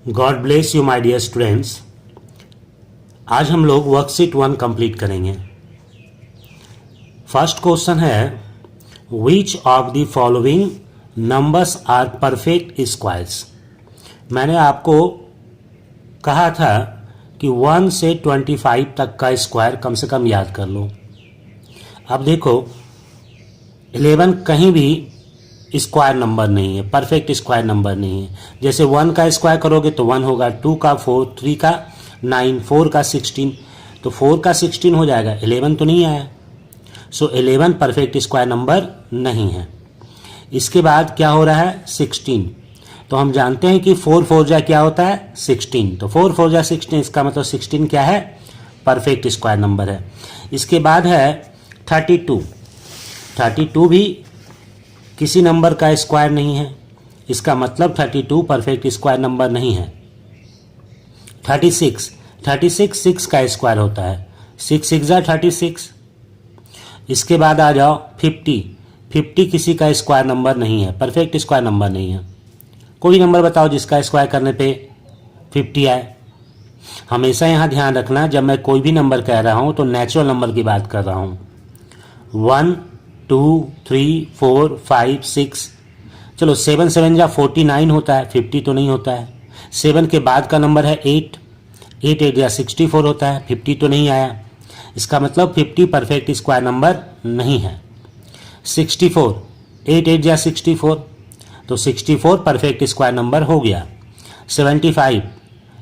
God bless you my dear students. आज हम लोग वर्कशीट 1 कंप्लीट करेंगे। फर्स्ट क्वेश्चन है which of the following numbers are perfect squares. मैंने आपको कहा था कि 1 से 25 तक का स्क्वायर कम से कम याद कर लो। अब देखो 11 कहीं भी स्क्वायर नंबर नहीं है, परफेक्ट स्क्वायर नंबर नहीं है। जैसे 1 का स्क्वायर करोगे तो 1 होगा, 2 का 4, 3 का 9, 4 का 16, तो 4 का 16 हो जाएगा। 11 तो नहीं आया, सो 11 परफेक्ट स्क्वायर नंबर नहीं है। इसके बाद क्या हो रहा है 16, तो हम जानते हैं कि 4 4 जा क्या होता है 16, तो 4 4 जा 16, इसका मतलब 16 क्या है परफेक्ट स्क्वायर नंबर है। इसके बाद है 32, 32 भी किसी नंबर का स्क्वायर नहीं है, इसका मतलब 32 परफेक्ट स्क्वायर नंबर नहीं है। 36, 36 6 का स्क्वायर होता है, 6 6 जा 36। इसके बाद आ जाओ 50, 50 किसी का स्क्वायर नंबर नहीं है, परफेक्ट स्क्वायर नंबर नहीं है। कोई नंबर बताओ जिसका स्क्वायर करने पे 50 आए। हमेशा यहाँ ध्यान रखना, जब मैं कोई भी नंबर कह रहा हूँ तो नेचुरल नंबर की बात कर रहा हूँ। 1 2 3 4 5 6, चलो 7 7 जा 49 होता है, 50 तो नहीं होता है। 7 के बाद का नंबर है 8, 8 8 जा 64 होता है, 50 तो नहीं आया। इसका मतलब 50 परफेक्ट स्क्वायर नंबर नहीं है। 64, 8 8 जा 64, तो 64 परफेक्ट स्क्वायर नंबर हो गया। 75,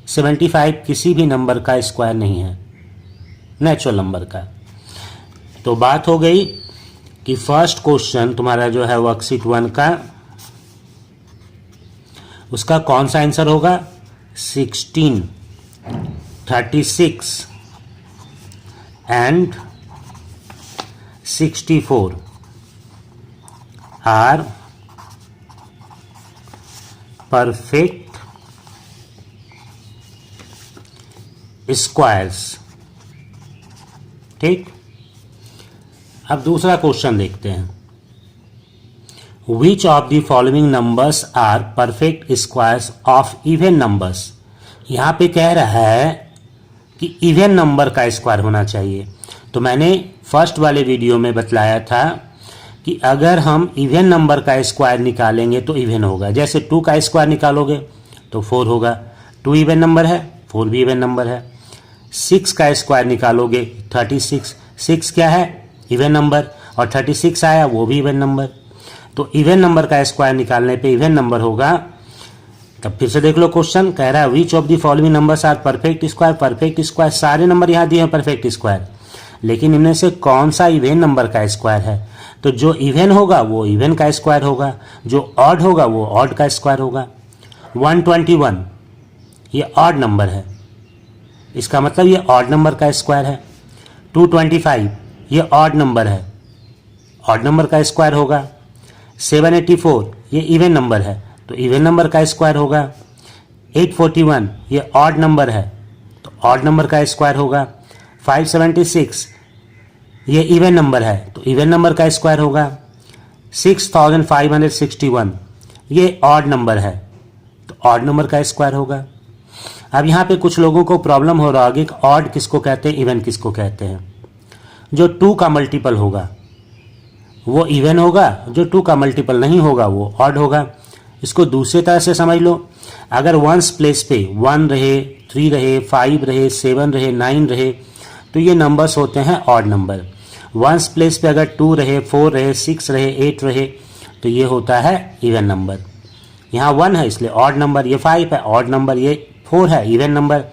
75 किसी भी नंबर का स्क्वायर नहीं है, नेचुरल नंबर का। तो बात हो गई कि फर्स्ट क्वेश्चन तुम्हारा जो है वर्कशीट 1 का, उसका कौन सा आंसर होगा 16, 36 एंड 64 आर परफेक्ट स्क्वायर्स। ठीक, अब दूसरा क्वेश्चन देखते हैं। Which of the following numbers are perfect squares of even numbers. यहाँ पे कह रहा है कि इवन नंबर का स्क्वायर होना चाहिए। तो मैंने फर्स्ट वाले वीडियो में बतलाया था कि अगर हम इवन नंबर का स्क्वायर निकालेंगे तो इवन होगा। जैसे 2 का स्क्वायर निकालोगे तो 4 होगा, 2 इवन नंबर है, 4 भी इवन नंबर है। 6 का स्क्वायर निकालोगे 36, 6 क्या है इवन नंबर, और 36 आया वो भी इवन नंबर। तो इवन नंबर का स्क्वायर निकालने पे इवन नंबर होगा। तब फिर से देख लो क्वेश्चन, कह रहा है which of the following numbers are perfect square. Perfect square सारे नंबर यहाँ दिए हैं परफेक्ट स्क्वायर, लेकिन इनमें से कौन सा इवन नंबर का स्क्वायर है। तो जो इवन होगा वो इवन का स्क्वायर होगा, जो ऑड होगा वो ऑड का स्क्वायर होगा। 121 ये ऑड नंबर है, इसका मतलब ये ऑड नंबर का स्क्वायर है। 225 ये ऑड नंबर है, ऑड नंबर का स्क्वायर होगा। 784 ये इवन नंबर है, तो इवन नंबर का स्क्वायर होगा। 841 ये ऑड नंबर है, तो ऑड नंबर का स्क्वायर होगा। 576 ये इवन नंबर है, तो इवन नंबर का स्क्वायर होगा। 6561 ये ऑड नंबर है, तो ऑड नंबर का स्क्वायर होगा। अब यहाँ पे कुछ लोगों को प्रॉब्लम हो रहा है कि ऑड किसको कहते हैं, इवन किसको कहते हैं। जो 2 का मल्टीपल होगा वो इवन होगा, जो 2 का मल्टीपल नहीं होगा वो ऑड होगा। इसको दूसरे तरह से समझ लो, अगर वंस प्लेस पे 1 रहे, 3 रहे, 5 रहे, 7 रहे, 9 रहे, तो ये नंबर्स होते हैं ऑड नंबर। वंस प्लेस पे अगर 2 रहे, 4 रहे, 6 रहे, 8 रहे, तो ये होता है इवन नंबर। यहाँ 1 है इसलिए ऑड नंबर, ये 5 है ऑड नंबर, ये 4 है इवन नंबर,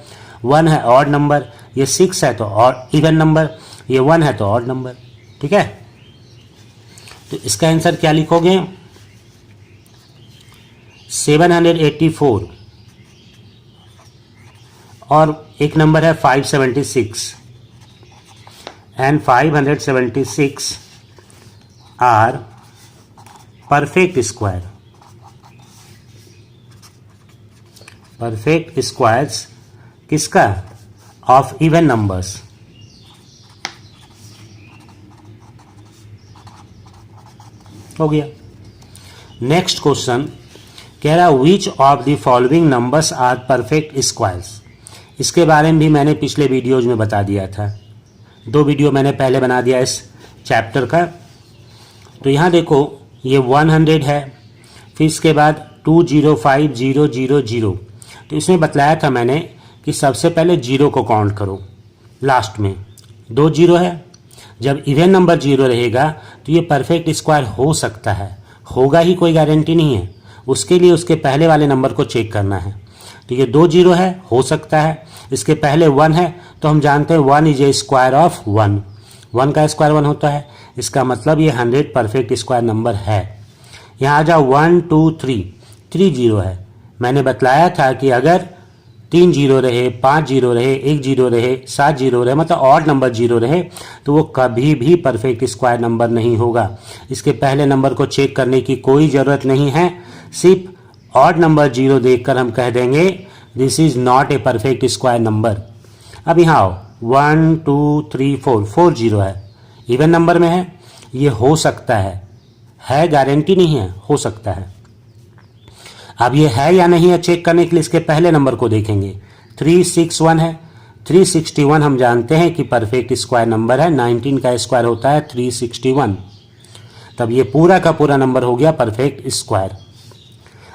1 है ऑड नंबर, ये 6 है तो ऑड इवन नंबर, ये 1 है तो ऑड नंबर। ठीक है, तो इसका आंसर क्या लिखोगे 784, और एक नंबर है 576 and 576 are perfect square. Perfect squares किसका ऑफ इवन नंबर्स। हो गया। नेक्स्ट क्वेश्चन कह रहा which of the following numbers are perfect squares. इसके बारे में भी मैंने पिछले वीडियोज में बता दिया था, 2 वीडियो मैंने पहले बना दिया इस चैप्टर का। तो यहाँ देखो ये 100 है, फिर इसके बाद 205000। तो इसमें बतलाया था मैंने कि सबसे पहले 0 को काउंट करो, लास्ट में 2 0 है। जब इवन नंबर 0 रहेगा तो ये परफेक्ट स्क्वायर हो सकता है, होगा ही कोई गारंटी नहीं है। उसके लिए उसके पहले वाले नंबर को चेक करना है। तो ये 2 0 है, हो सकता है। इसके पहले 1 है, तो हम जानते हैं 1 इज ए स्क्वायर ऑफ 1, 1 का स्क्वायर 1 होता है। इसका मतलब ये 100 परफेक्ट स्क्वायर नंबर है। यहाँ आ जाओ 1 2 3, 3 0 है। मैंने बतलाया था कि अगर 3 0 रहे, 5 0 रहे, 1 0 रहे, 7 0 रहे, मतलब ऑड नंबर 0 रहे, तो वो कभी भी परफेक्ट स्क्वायर नंबर नहीं होगा। इसके पहले नंबर को चेक करने की कोई ज़रूरत नहीं है, सिर्फ ऑड नंबर 0 देखकर हम कह देंगे this is not a perfect square number. अब यहाँ आओ 1 2 3 4, 4 0 है, इवन नंबर में है, ये हो सकता है गारंटी नहीं है, हो सकता है। अब ये है या नहीं है चेक करने के लिए इसके पहले नंबर को देखेंगे। 361 है, 361 हम जानते हैं कि परफेक्ट स्क्वायर नंबर है, 19 का स्क्वायर होता है 361। तब ये पूरा का पूरा नंबर हो गया परफेक्ट स्क्वायर।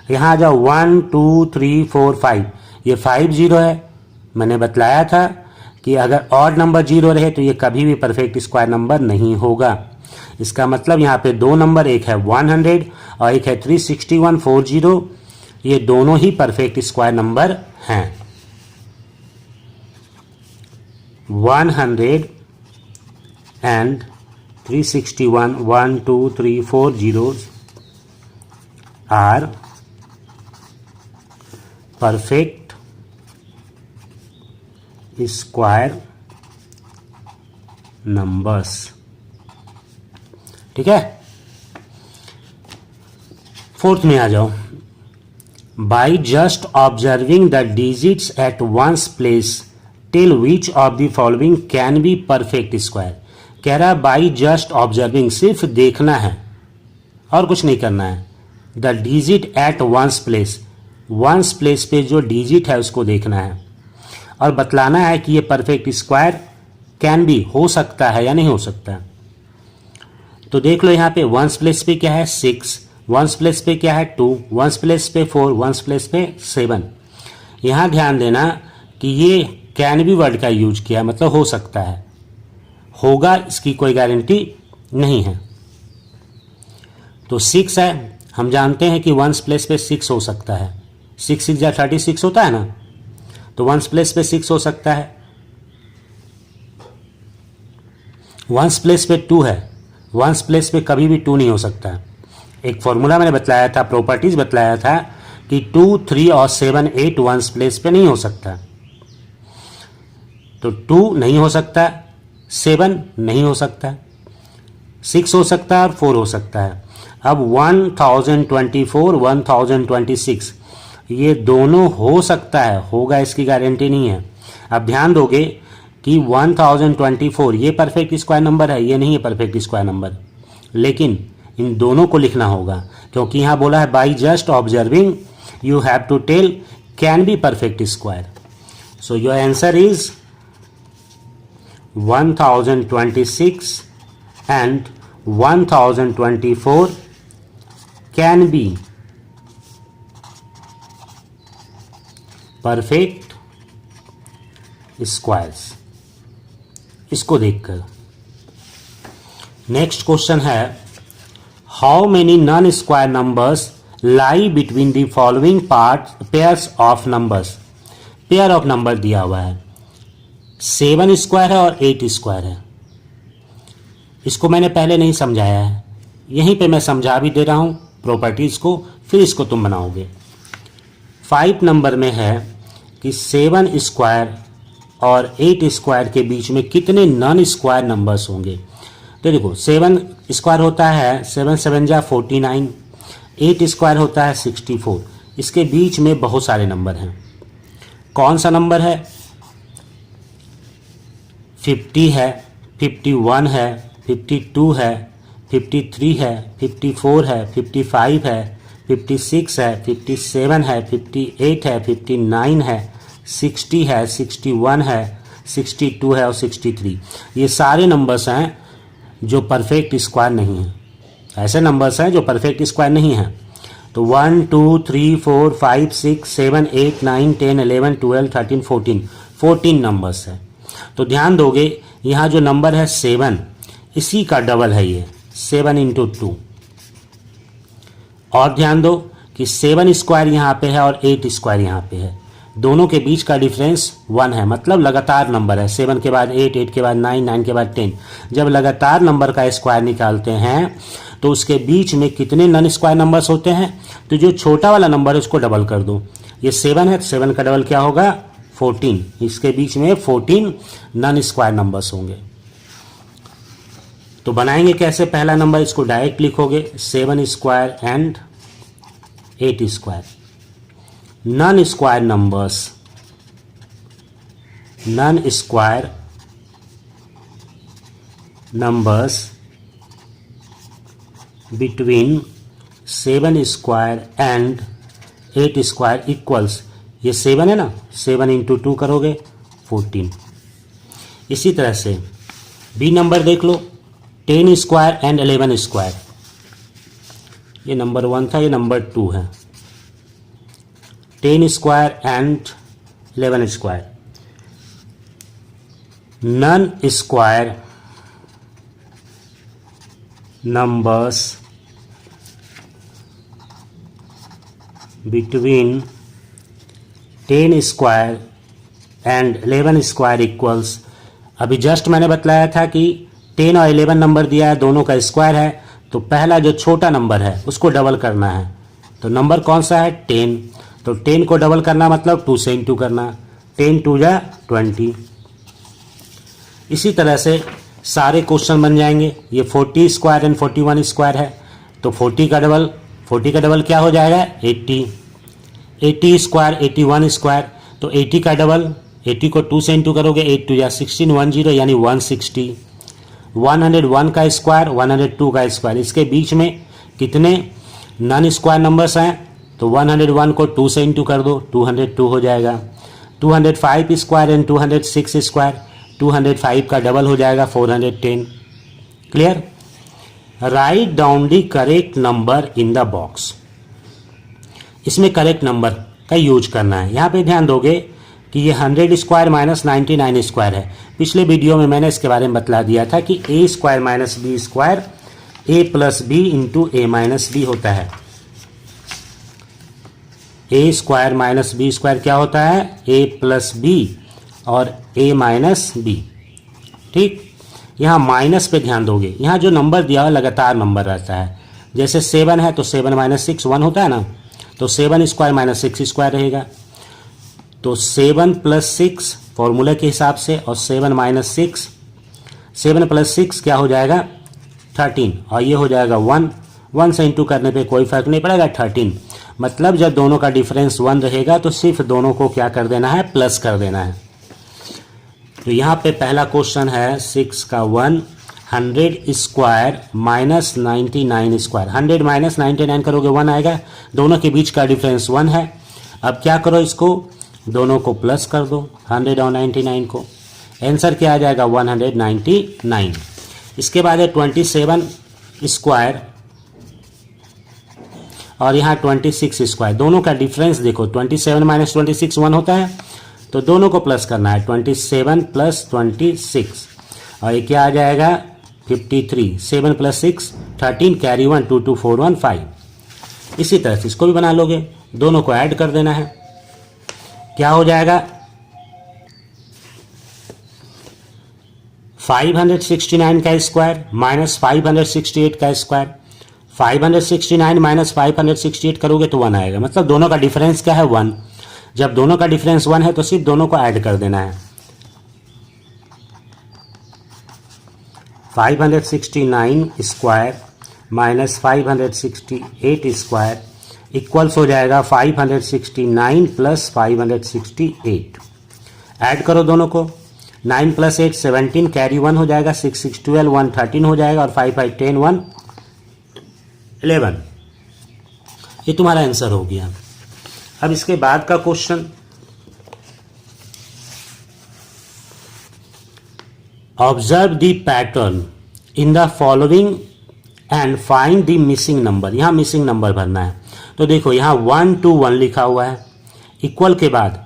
यहाँ आ जाओ 1 2 3 4 5, ये 5 0 है। मैंने बतलाया था कि अगर ऑड नंबर 0 रहे तो ये कभी भी परफेक्ट स्क्वायर नंबर नहीं होगा। इसका मतलब यहाँ पे 2 नंबर, एक है 100 और एक है 361 40, ये दोनों ही परफेक्ट स्क्वायर नंबर हैं। 100 and 361, 1 2 3 4 zeros are perfect square numbers. ठीक है, 4th में आ जाओ। By just observing the digits at one's place, tell which of the following can be perfect square। कह रहा है by just observing, सिर्फ देखना है और कुछ नहीं करना है। The digit at one's place, one's place पे जो digit है उसको देखना है और बतलाना है कि ये परफेक्ट स्क्वायर कैन बी, हो सकता है या नहीं हो सकता। तो देख लो यहाँ पे वंस प्लेस पे क्या है 6, वंस प्लेस पे क्या है 2, वंस प्लेस पे 4, वंस प्लेस पे 7। यहाँ ध्यान देना कि ये कैन बी वर्ड का यूज किया, मतलब हो सकता है, होगा इसकी कोई गारंटी नहीं है। तो 6 है, हम जानते हैं कि वंस प्लेस पे 6 हो सकता है, 6 6 या 36 होता है ना, तो वंस प्लेस पे 6 हो सकता है। वंस प्लेस पे 2 है, वंस प्लेस पे कभी भी 2 नहीं हो सकता। एक फॉर्मूला मैंने बतलाया था, प्रॉपर्टीज बतलाया था कि 2 3 और 7 8 वंस प्लेस पे नहीं हो सकता। तो 2 नहीं हो सकता, 7 नहीं हो सकता, 6 हो सकता है और 4 हो सकता है। अब 1024 1026 ये दोनों हो सकता है, होगा इसकी गारंटी नहीं है। अब ध्यान दोगे कि 1024 ये परफेक्ट स्क्वायर नंबर है, ये नहीं है परफेक्ट स्क्वायर नंबर, लेकिन इन दोनों को लिखना होगा क्योंकि यहाँ बोला है by just observing you have to tell can be perfect square. So your answer is 1026 and 1024 can be perfect squares. इसको देखकर नेक्स्ट क्वेश्चन है how many non square numbers lie between the following pairs of numbers. Pair of number दिया हुआ है, 7 square है और 8 square है। इसको मैंने पहले नहीं समझाया है, यहीं पे मैं समझा भी दे रहा हूं प्रॉपर्टीज को, फिर इसको तुम बनाओगे। 5 नंबर में है कि 7 स्क्वायर और 8 स्क्वायर के बीच में कितने नॉन स्क्वायर नंबर्स होंगे। तो देखो 7 स्क्वायर होता है 7 7 जा 49, 8 स्क्वायर होता है 64। इसके बीच में बहुत सारे नंबर हैं। कौन सा नंबर है? 50 है, 51 है, 52 है, 53 है, 54 है, 55 है, 56 है, 57 है, 58 है, 59 है, 60 है, 61 है, 62 है और 63। ये सारे नंबर्स हैं जो परफेक्ट स्क्वायर नहीं हैं। ऐसे नंबर्स हैं जो परफेक्ट स्क्वायर नहीं हैं। तो 1 2 3 4 5 6 7 8 9 10 11 12 13 14 नंबर्स है। तो ध्यान दोगे यहाँ जो नंबर है 7, इसी का डबल है ये 7 इंटू 2। और ध्यान दो कि 7 स्क्वायर यहाँ पे है और 8 स्क्वायर यहाँ पे है, दोनों के बीच का डिफरेंस 1 है, मतलब लगातार नंबर है। 7 के बाद 8, 8 के बाद 9, 9 के बाद 10। जब लगातार नंबर का स्क्वायर निकालते हैं तो उसके बीच में कितने नॉन स्क्वायर नंबर्स होते हैं? तो जो छोटा वाला नंबर है उसको डबल कर दो। ये 7 है तो 7 का डबल क्या होगा? 14। इसके बीच में 14 नॉन स्क्वायर नंबर्स होंगे। तो बनाएंगे कैसे? पहला नंबर इसको डायरेक्ट लिखोगे 7 square and 8 square. Non square numbers, non square numbers between 7 square and 8 square equals, ये 7 है ना, 7 इंटू 2 करोगे 14। इसी तरह से बी नंबर देख लो, 10 स्क्वायर एंड 11 स्क्वायर। ये नंबर 1 था, ये नंबर 2 है। 10 square and 11 square. Non square numbers between 10 square and 11 square equals, अभी जस्ट मैंने बताया था कि 10 और 11 नंबर दिया है, दोनों का स्क्वायर है, तो पहला जो छोटा नंबर है उसको डबल करना है। तो नंबर कौन सा है? 10। तो 10 को डबल करना मतलब 2 से इंटू करना, 10 2 जा 20। इसी तरह से सारे क्वेश्चन बन जाएंगे। ये 40 स्क्वायर एंड 41 स्क्वायर है, तो 40 का डबल क्या हो जाएगा? 80। 80 स्क्वायर 81 स्क्वायर, तो 80 का डबल, 80 को 2 से इंटू करोगे, 8 2 जा 16, 10 यानी 160। 101 का स्क्वायर, 102 का स्क्वायर, इसके बीच में कितने नॉन स्क्वायर नंबर्स हैं? तो 101 को 2 से इंटू कर दो, 202 हो जाएगा। 205 स्क्वायर एंड 206 स्क्वायर, 205 का डबल हो जाएगा 410। Clear? Write down the correct number in the box. इसमें करेक्ट नंबर का यूज करना है। यहाँ पे ध्यान दोगे कि ये 100 स्क्वायर माइनस 99 स्क्वायर है। पिछले वीडियो में मैंने इसके बारे में बतला दिया था कि a square minus B square a plus B into A minus B होता है। a square minus B square क्या होता है? a प्लस बी और a माइनस बी। ठीक, यहाँ माइनस पे ध्यान दोगे। यहाँ जो नंबर दिया हुआ लगातार नंबर रहता है। जैसे 7 है तो 7 माइनस 6 1 होता है ना, तो 7 स्क्वायर माइनस 6 स्क्वायर रहेगा। तो 7 प्लस 6 फॉर्मूला के हिसाब से, और 7 माइनस 6, 7 प्लस 6 क्या हो जाएगा? 13, और ये हो जाएगा 1। 1 से इंटू करने पे कोई फर्क नहीं पड़ेगा, 13। मतलब जब दोनों का डिफरेंस 1 रहेगा तो सिर्फ दोनों को क्या कर देना है? प्लस कर देना है। तो यहाँ पे पहला क्वेश्चन है 6 का 1, 100 स्क्वायर माइनस 99 स्क्वायर। 100 माइनस 99 करोगे 1 आएगा, दोनों के बीच का डिफरेंस 1 है। अब क्या करो, इसको दोनों को प्लस कर दो, 100 और 99 को। आंसर क्या आ जाएगा? 199। इसके बाद है 27 स्क्वायर और यहाँ 26 स्क्वायर। दोनों का डिफरेंस देखो, 27 माइनस 26 1 होता है, तो दोनों को प्लस करना है। 27 प्लस 26, और ये क्या आ जाएगा? 53। 7 प्लस 6 13, कैरी 1 2 2 4 1 5। इसी तरह से इसको भी बना लोगे, दोनों को ऐड कर देना है। क्या हो जाएगा? 569 का स्क्वायर माइनस 568 का स्क्वायर। 569 माइनस 568 करोगे तो 1 आएगा, मतलब दोनों का डिफरेंस क्या है? 1। जब दोनों का डिफरेंस 1 है तो सिर्फ दोनों को ऐड कर देना है। 569 स्क्वायर माइनस 568 स्क्वायर इक्वल्स हो जाएगा 569 प्लस 568। ऐड करो दोनों को, 9 प्लस 8 17, कैरी 1 हो जाएगा, 6 6 12 1 13 हो जाएगा, और 5 5 10 1 11। ये तुम्हारा आंसर हो गया। अब इसके बाद का question, observe the pattern in the following and find the missing number. यहाँ मिसिंग नंबर भरना है। तो देखो यहाँ 1 2 1 लिखा हुआ है, इक्वल के बाद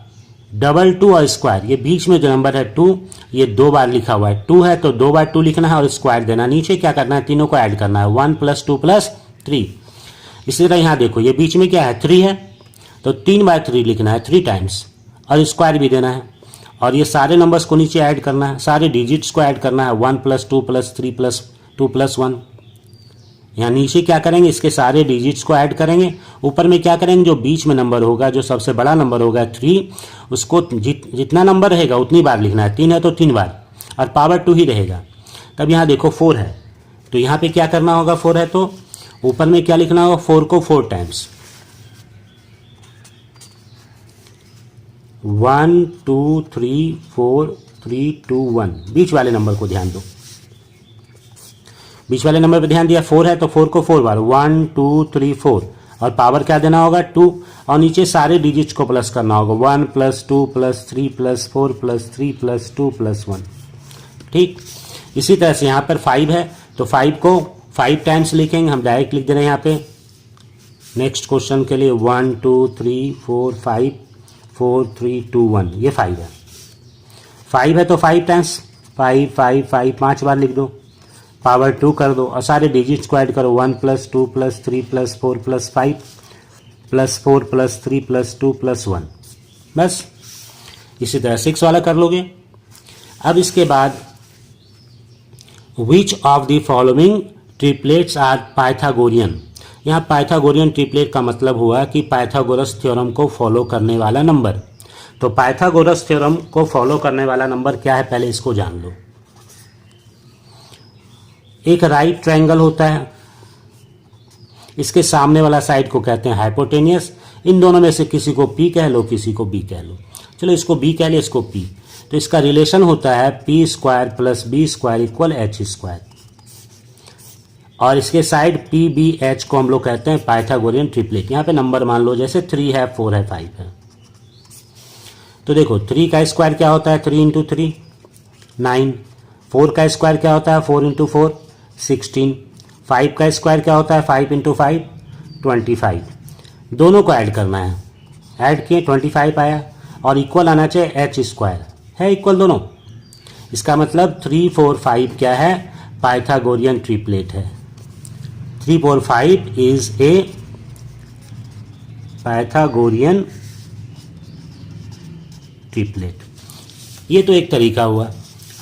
डबल 2 और स्क्वायर, ये बीच में जो नंबर है 2, ये 2 बार लिखा हुआ है। 2 है तो 2 बार 2 लिखना है और स्क्वायर देना। नीचे क्या करना है, तीनों को ऐड करना है, 1 + 2 + 3। इसी तरह यहाँ देखो ये बीच में क्या है 3 है, तो 3 बार 3 लिखना है 3 टाइम्स और स्क्वायर भी देना है। और ये सारे नंबर्स को नीचे ऐड करना है, सारे डिजिट्स को ऐड करना है, 1 + 2 + 3 + 2 + 1। यहाँ नीचे क्या करेंगे, इसके सारे डिजिट्स को ऐड करेंगे। ऊपर में क्या करेंगे, जो बीच में नंबर होगा, जो सबसे बड़ा नंबर होगा 3, उसको जितना नंबर रहेगा उतनी बार लिखना है। 3 है तो 3 बार और पावर 2 ही रहेगा। तब यहाँ देखो 4 है, तो यहाँ पे क्या करना होगा, 4 है तो ऊपर में क्या लिखना होगा, 4 को 4 टाइम्स, 1 2 3 4 3 2 1। बीच वाले नंबर को ध्यान दो, बीच वाले नंबर पे ध्यान दिया। 4 है तो 4 को 4 बार, 1 2 3 4 और पावर क्या देना होगा 2 और नीचे सारे डिजिट्स को प्लस करना होगा, 1 + 2 + 3 + 4 + 3 + 2 + 1। ठीक, इसी तरह से यहाँ पर 5 है तो 5 को 5 टाइम्स लिखेंगे, हम डायरेक्ट लिख दे रहे हैं यहाँ पे। नेक्स्ट क्वेश्चन के लिए 1 2 3 4 5 4 3 2 1, ये 5 है। 5 है तो 5 टाइम्स, 5 5 5 5 बार लिख दो, पावर 2 कर दो और सारे डिजिट्स को ऐड करो, 1 + 2 + 3 + 4 + 5 + 4 + 3 + 2 + 1। बस इसी तरह 6 वाला कर लोगे। अब इसके बाद which of the following triplets are Pythagorean. यहाँ पाइथागोरियन ट्रिपलेट का मतलब हुआ कि पाइथागोरस थ्योरम को फॉलो करने वाला नंबर। तो पाइथागोरस थ्योरम को फॉलो करने वाला नंबर क्या है, पहले इसको जान लो। एक राइट ट्रायंगल होता है, इसके सामने वाला साइड को कहते हैं हाइपोटेनियस। इन दोनों में से किसी को P कह लो, किसी को B कह लो। चलो इसको B कह ले, इसको P। तो इसका रिलेशन होता है P² + B² = H²। और इसके साइड PBH को हम लोग कहते हैं पाइथागोरियन ट्रिपलेट। यहाँ पे नंबर मान लो जैसे 3 है, 4 है, 5 है। तो देखो 3 का स्क्वायर क्या होता है, 3 × 3 9। 4 का स्क्वायर क्या होता है, 4 × 4 16। 5 का स्क्वायर क्या होता है, 5 × 5 25। दोनों को ऐड करना है, ऐड किए 25 आया और इक्वल आना चाहिए H² है, इक्वल दोनों। इसका मतलब 3 4 5 क्या है, पाइथागोरियन ट्रिपलेट है। 3 4 5 इज ए पाइथागोरियन ट्रिपलेट। ये तो एक तरीका हुआ।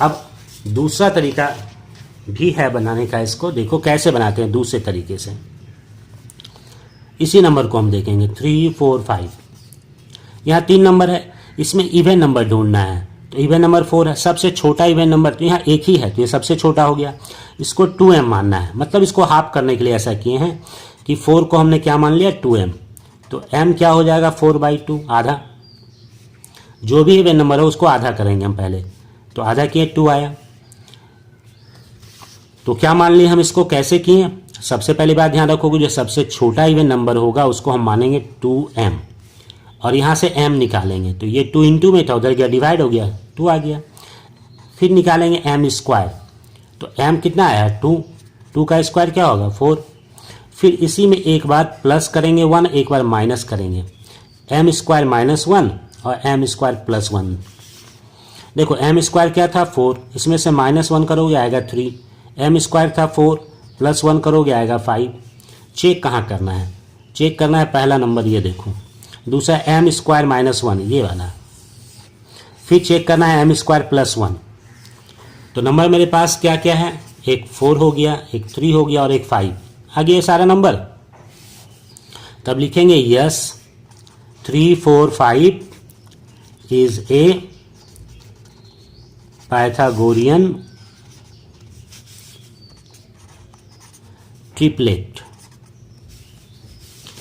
अब दूसरा तरीका भी है बनाने का, इसको देखो कैसे बनाते हैं दूसरे तरीके से। इसी नंबर को हम देखेंगे 3 4 5। यहाँ 3 नंबर है, इसमें इवन नंबर ढूंढना है। तो इवन नंबर 4 है, सबसे छोटा इवन नंबर तो यहाँ एक ही है, तो ये सबसे छोटा हो गया। इसको 2m मानना है, मतलब इसको हाफ करने के लिए ऐसा किए हैं कि 4 को हमने क्या मान लिया 2m। तो m क्या हो जाएगा 4/2, आधा। जो भी इवन नंबर है उसको आधा करेंगे हम पहले। तो आधा किए 2 आया। तो क्या मान लिए हम इसको, कैसे किए। सबसे पहली बात ध्यान रखोगे, जो सबसे छोटा इवन नंबर होगा उसको हम मानेंगे 2m और यहाँ से m निकालेंगे। तो ये 2 × में था, उधर गया डिवाइड हो गया, 2 आ गया। फिर निकालेंगे m²। तो m कितना आया 2, 2 का स्क्वायर क्या होगा 4। फिर इसी में एक बार प्लस करेंगे 1, एक बार माइनस करेंगे, m² - 1 और m² + 1। देखो m² क्या था 4, इसमें से -1 करोगे आएगा 3। m² था 4 + 1 करोगे आएगा 5। चेक कहाँ करना है, चेक करना है पहला नंबर ये देखो, दूसरा m² - 1 ये वाला, फिर चेक करना है m² + 1। तो नंबर मेरे पास क्या क्या है, एक 4 हो गया, एक 3 हो गया और एक 5 आ गया, ये सारा नंबर। तब लिखेंगे yes 3 4 5 is a Pythagorean triplet.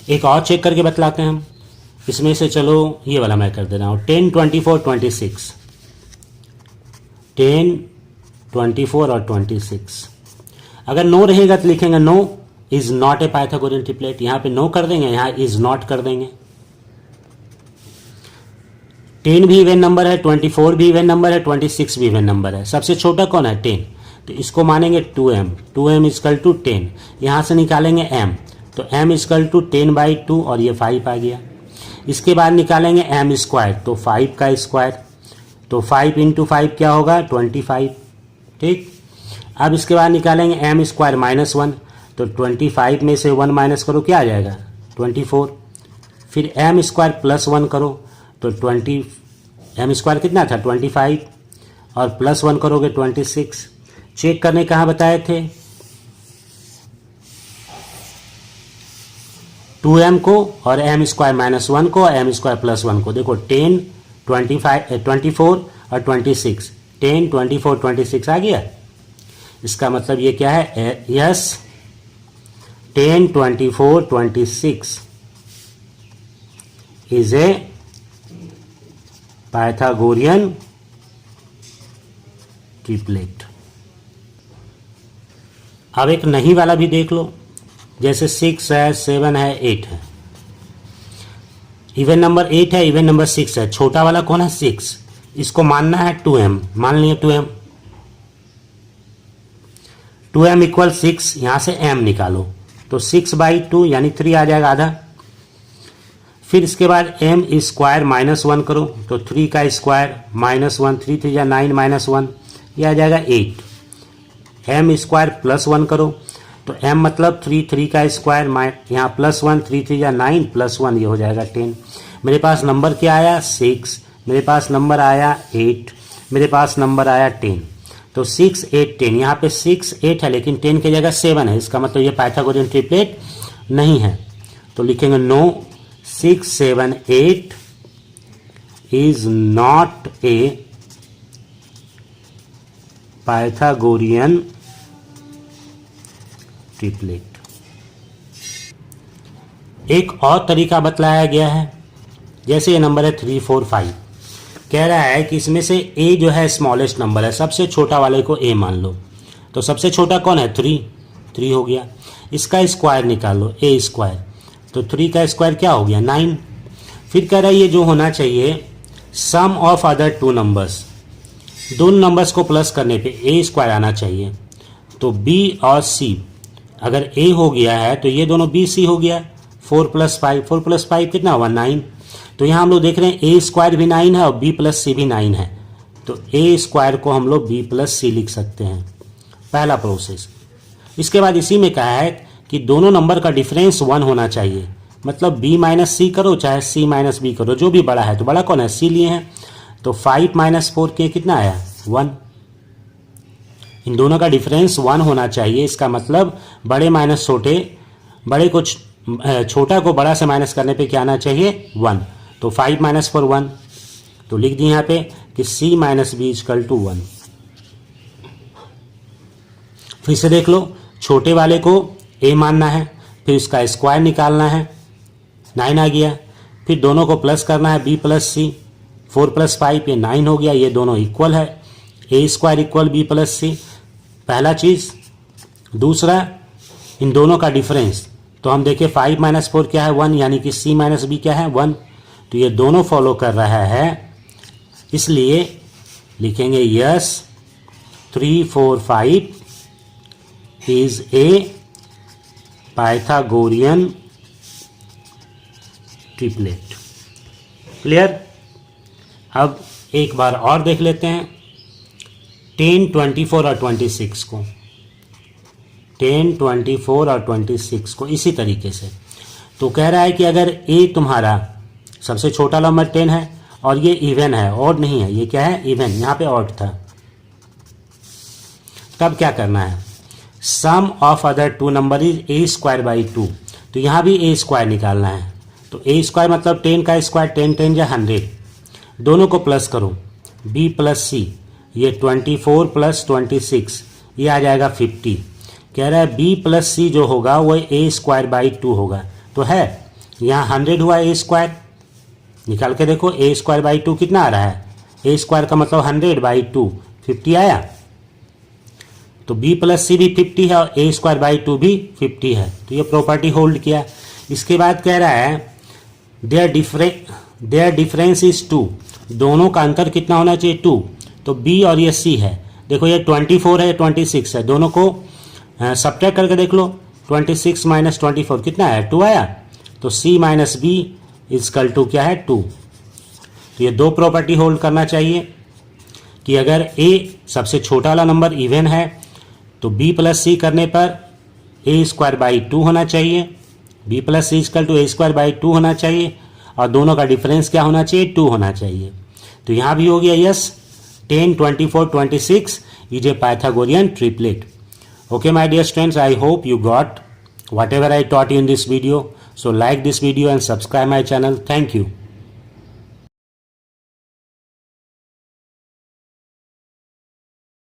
एक और चेक करके बतलाते हैं हम इसमें से। चलो ये वाला मैं कर दे रहा हूँ, 10 24 26, 10 24 और 26। अगर नो रहेगा तो लिखेंगे no, is not a Pythagorean triplet. यहां पे नो कर देंगे, यहां इज नॉट कर देंगे। 10 भी इवन नंबर है, 24 भी इवन नंबर है, 26 भी इवन नंबर है। सबसे छोटा कौन है? 10। तो इसको मानेंगे 2m, 2m इजकल टू 10। यहां से निकालेंगे m, तो m इजकल टू 10/2 और ये 5 आ गया। इसके बाद निकालेंगे m स्क्वायर, तो 5 का स्क्वायर, तो 5 इंटू 5 क्या होगा? 25। ठीक, अब इसके बाद निकालेंगे m स्क्वायर -1, तो 25 में से 1 माइनस करो, क्या आ जाएगा? 24। फिर m स्क्वायर प्लस 1 करो, तो 20, m स्क्वायर कितना था? 25, और प्लस 1 करोगे 26। चेक करने कहाँ बताए थे? 2m को और m स्क्वायर -1 को और m स्क्वायर प्लस 1 को। देखो 10, 24 और 26, 10, 24, 26 आ गया। इसका मतलब ये क्या है? Yes, 10, 24, 26 is a Pythagorean triplet. अब एक नहीं वाला भी देख लो, जैसे 6 है, 7 है, 8 है। इवन नंबर 8 है, इवन नंबर 6 है। छोटा वाला कौन है? 6। इसको मानना है 2m, मान लिया 2m। 2m इक्वल 6, यहां से m निकालो, तो 6/2 यानी 3 आ जाएगा, आधा। फिर इसके बाद m स्क्वायर -1 करो, तो 3 का स्क्वायर -1, 3 3 या 9 -1, ये आ जाएगा 8। m स्क्वायर प्लस 1 करो, तो m मतलब 3, 3 का स्क्वायर, यहाँ +1, 3 3 या 9 +1, ये हो जाएगा 10। मेरे पास नंबर क्या आया? 6। मेरे पास नंबर आया 8। मेरे पास नंबर आया 10। तो 6, 8, 10। यहाँ पे 6, 8 है, लेकिन 10 की जगह 7 है। इसका मतलब ये पाइथागोरियन ट्रिपलेट नहीं है। तो लिखेंगे no, 6, 7, 8 is not a Pythagorean triplet. एक और तरीका बतलाया गया है, जैसे ये नंबर है 3, 4, 5। कह रहा है कि इसमें से a जो है स्मॉलेस्ट नंबर है, सबसे छोटा वाले को a मान लो। तो सबसे छोटा कौन है? 3 हो गया। इसका स्क्वायर निकालो, a स्क्वायर, तो 3 का स्क्वायर क्या हो गया? 9। फिर कह रहा है ये जो होना चाहिए सम ऑफ अदर 2 नंबर्स, दोनों नंबर्स को प्लस करने पे a स्क्वायर आना चाहिए। तो b और c, अगर a हो गया है तो ये दोनों b c हो गया। 4 + 5, 4 + 5 कितना हुआ? 9। तो यहाँ हम लोग देख रहे हैं a स्क्वायर भी 9 है और b + c भी 9 है। तो a स्क्वायर को हम लोग b + c लिख सकते हैं, पहला प्रोसेस। इसके बाद इसी में कहा है कि दोनों नंबर का डिफरेंस 1 होना चाहिए। मतलब b - c करो चाहे c - b करो, जो भी बड़ा है। तो बड़ा कौन है? c लिए हैं। तो 5 - 4 के कितना आया? 1। इन दोनों का डिफरेंस 1 होना चाहिए। इसका मतलब बड़े माइनस छोटे, बड़े को छोटा को बड़ा से माइनस करने पे क्या आना चाहिए? 1। तो 5 - 4 1। तो लिख दिए यहाँ पे कि c - b = 1। फिर से देख लो, छोटे वाले को a मानना है, फिर इसका स्क्वायर निकालना है, 9 आ गया। फिर दोनों को प्लस करना है, b + c, 4 + 5 ये 9 हो गया। ये दोनों इक्वल है, a square equal b + c, पहला चीज। दूसरा, इन दोनों का डिफरेंस, तो हम देखें 5 - 4 क्या है? 1, यानी कि c - b क्या है? 1। तो ये दोनों फॉलो कर रहा है, इसलिए लिखेंगे yes 3, 4, 5 is a Pythagorean triplet. Clear? अब एक बार और देख लेते हैं 10, 24 और 26 को। 10, 24 और 26 को इसी तरीके से। तो कह रहा है कि अगर a तुम्हारा सबसे छोटा नंबर 10 है और ये इवन है, ऑड नहीं है, ये क्या है? इवन। यहाँ पे ऑड था, तब क्या करना है? Sum of other 2 number is a² / 2। तो यहाँ भी a² निकालना है। तो a² मतलब 10 का स्क्वायर, 10 10 या 100। दोनों को प्लस करो, b + c, ये 24 + 26, ये आ जाएगा 50। कह रहा है b + c जो होगा वो a² / 2 होगा। तो है यहाँ 100 हुआ a², निकाल के देखो a² / 2 कितना आ रहा है? a² का मतलब 100/2, 50 आया। तो b प्लस सी भी 50 है और ए स्क्वायर बाई 2 भी 50 है, तो ये प्रॉपर्टी होल्ड किया। इसके बाद कह रहा है देयर डिफरेंस इज 2, दोनों का अंतर कितना होना चाहिए 2, तो b और ये c है। देखो ये 24 है 26 है, दोनों को सब्ट्रैक्ट करके देख लो, 26 माइनस 24 कितना है 2 आया, तो c minus B is equal to क्या है 2। तो ये दो प्रॉपर्टी होल्ड करना चाहिए कि अगर a सबसे छोटा वाला नंबर इवन है तो b प्लस सी करने पर ए स्क्वायर बाई 2 होना चाहिए, b plus C is equal to A square by 2 होना चाहिए, और दोनों का डिफरेंस क्या होना चाहिए 2 होना चाहिए। तो यहाँ भी हो गया yes, 10, 24, 26 is a Pythagorean triplet. Okay, my dear students, I hope you got whatever I taught you in this video. So like this video and subscribe my channel. Thank you.